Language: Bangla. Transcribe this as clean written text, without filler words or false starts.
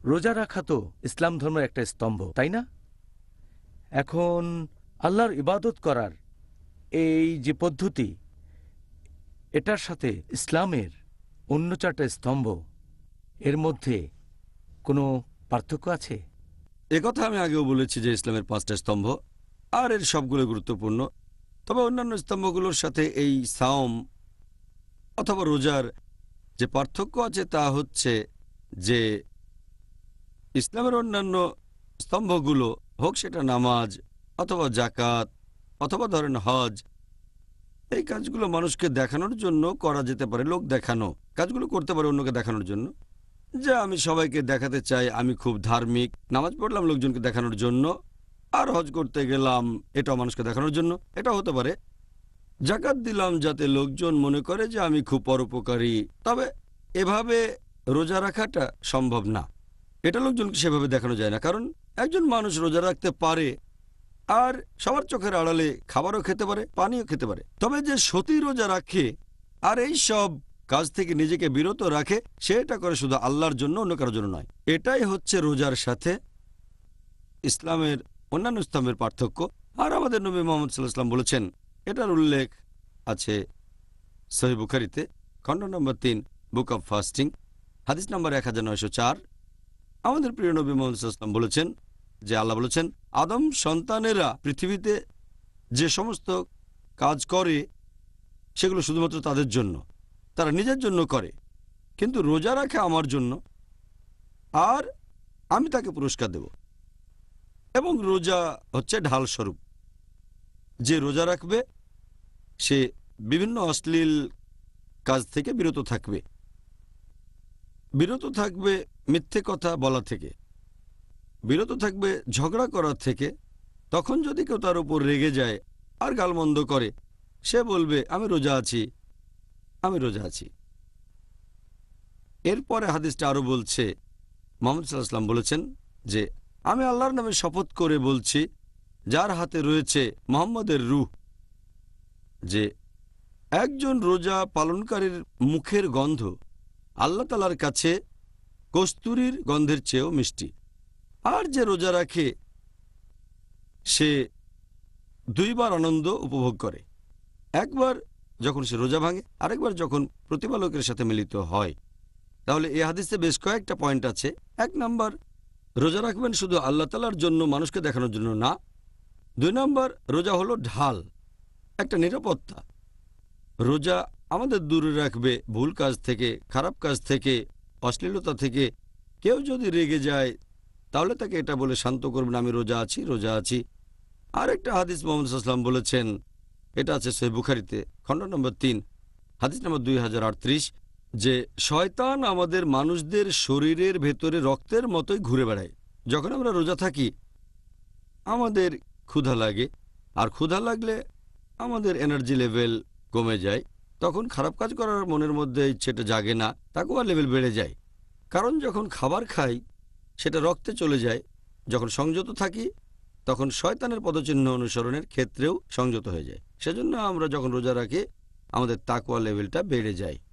রোজা রাখা তো ইসলাম ধর্মের একটা স্তম্ভ, তাই না? এখন আল্লাহর ইবাদত করার এই যে পদ্ধতি, এটার সাথে ইসলামের অন্য চারটা স্তম্ভ, এর মধ্যে কোনো পার্থক্য আছে? একথা আমি আগেও বলেছি যে ইসলামের 5টা স্তম্ভ, আর এর সবগুলো গুরুত্বপূর্ণ। তবে অন্যান্য স্তম্ভগুলোর সাথে এই সাওম অথবা রোজার যে পার্থক্য আছে তা হচ্ছে যে ইসলামের অন্যান্য স্তম্ভগুলো, হোক সেটা নামাজ অথবা জাকাত অথবা ধরেন হজ, এই কাজগুলো মানুষকে দেখানোর জন্য করা যেতে পারে। লোক দেখানো কাজগুলো করতে পারে অন্যকে দেখানোর জন্য, যে আমি সবাইকে দেখাতে চাই আমি খুব ধার্মিক। নামাজ পড়লাম লোকজনকে দেখানোর জন্য, আর হজ করতে গেলাম এটাও মানুষকে দেখানোর জন্য, এটা হতে পারে। জাকাত দিলাম যাতে লোকজন মনে করে যে আমি খুব পরোপকারী। তবে এভাবে রোজা রাখাটা সম্ভব না, এটা লোকজনকে সেভাবে দেখানো যায় না। কারণ একজন মানুষ রোজা রাখতে পারে আর সবার চোখের আড়ালে খাবারও খেতে পারে, পানিও খেতে পারে। তবে যে সতী রোজা রাখে আর এই সব কাজ থেকে নিজেকে বিরত রাখে, সেটা করে শুধু আল্লাহর জন্য, অন্য কারোর জন্য নয়। এটাই হচ্ছে রোজার সাথে ইসলামের অন্যান্য স্তম্ভের পার্থক্য। আর আমাদের নবী মুহাম্মদ সাল্লাল্লাহু আলাইহি ওয়াসাল্লাম বলেছেন, এটার উল্লেখ আছে সহিহ বুখারীতে, খণ্ড নম্বর 3, বুক অব ফাস্টিং, হাদিস নম্বর 1904। আমাদের প্রিয় নবী মুহাম্মদ সাল্লাল্লাহু আলাইহি ওয়াসাল্লাম বলেছেন যে আল্লাহ বলেছেন, আদম সন্তানেরা পৃথিবীতে যে সমস্ত কাজ করে সেগুলো শুধুমাত্র তাদের জন্য, তারা নিজের জন্য করে, কিন্তু রোজা রাখে আমার জন্য, আর আমি তাকে পুরস্কার দেব। এবং রোজা হচ্ছে ঢাল স্বরূপ। যে রোজা রাখবে সে বিভিন্ন অশ্লীল কাজ থেকে বিরত থাকবে, বিরত থাকবে মিথ্যে কথা বলা থেকে, বিরত থাকবে ঝগড়া করার থেকে। তখন যদি কেউ তার উপর রেগে যায় আর গালমন্দ করে, সে বলবে আমি রোজা আছি, আমি রোজা আছি। এরপরে হাদিসটা আরো বলছে, মুহাম্মদ সাল্লাল্লাহু আলাইহি ওয়াসাল্লাম বলেছেন যে আমি আল্লাহর নামে শপথ করে বলছি, যার হাতে রয়েছে মুহাম্মদের রূহ, যে একজন রোজা পালনকারীর মুখের গন্ধ আল্লাহ তাআলার কাছে কস্তুরীর গন্ধের চেয়েও মিষ্টি। আর যে রোজা রাখে সে 2 বার আনন্দ উপভোগ করে, একবার যখন সে রোজা ভাঙে, আরেকবার যখন প্রতিপালকের সাথে মিলিত হয়। তাহলে এই হাদিসে বেশ কয়েকটা পয়েন্ট আছে। 1 নাম্বার, রোজা রাখবেন শুধু আল্লাহ তাআলার জন্য, মানুষকে দেখানোর জন্য না। 2 নাম্বার, রোজা হলো ঢাল, একটা নিরাপত্তা। রোজা আমাদের দূরে রাখবে ভুল কাজ থেকে, খারাপ কাজ থেকে, অশ্লীলতা থেকে। কেউ যদি রেগে যায় তাহলে তাকে এটা বলে শান্ত করবেন, আমি রোজা আছি, রোজা আছি। আরেকটা হাদিস মুহাম্মদ সাল্লাল্লাহু আলাইহি ওয়াসাল্লাম বলেছেন, এটা আছে সহিহ বুখারীতে, খণ্ড নম্বর 3, হাদিস নম্বর 2038, যে শয়তান আমাদের মানুষদের শরীরের ভেতরে রক্তের মতোই ঘুরে বেড়ায়। যখন আমরা রোজা থাকি আমাদের ক্ষুধা লাগে, আর ক্ষুধা লাগলে আমাদের এনার্জি লেভেল কমে যায়। তখন খারাপ কাজ করার মনের মধ্যে ইচ্ছেটা জাগে না, তাকওয়ার লেভেল বেড়ে যায়। কারণ যখন খাবার খাই সেটা রক্তে চলে যায়। যখন সংযত থাকি তখন শয়তানের পদচিহ্ন অনুসরণের ক্ষেত্রেও সংযত হয়ে যায়। সেজন্য আমরা যখন রোজা রাখি আমাদের তাকওয়া লেভেলটা বেড়ে যায়।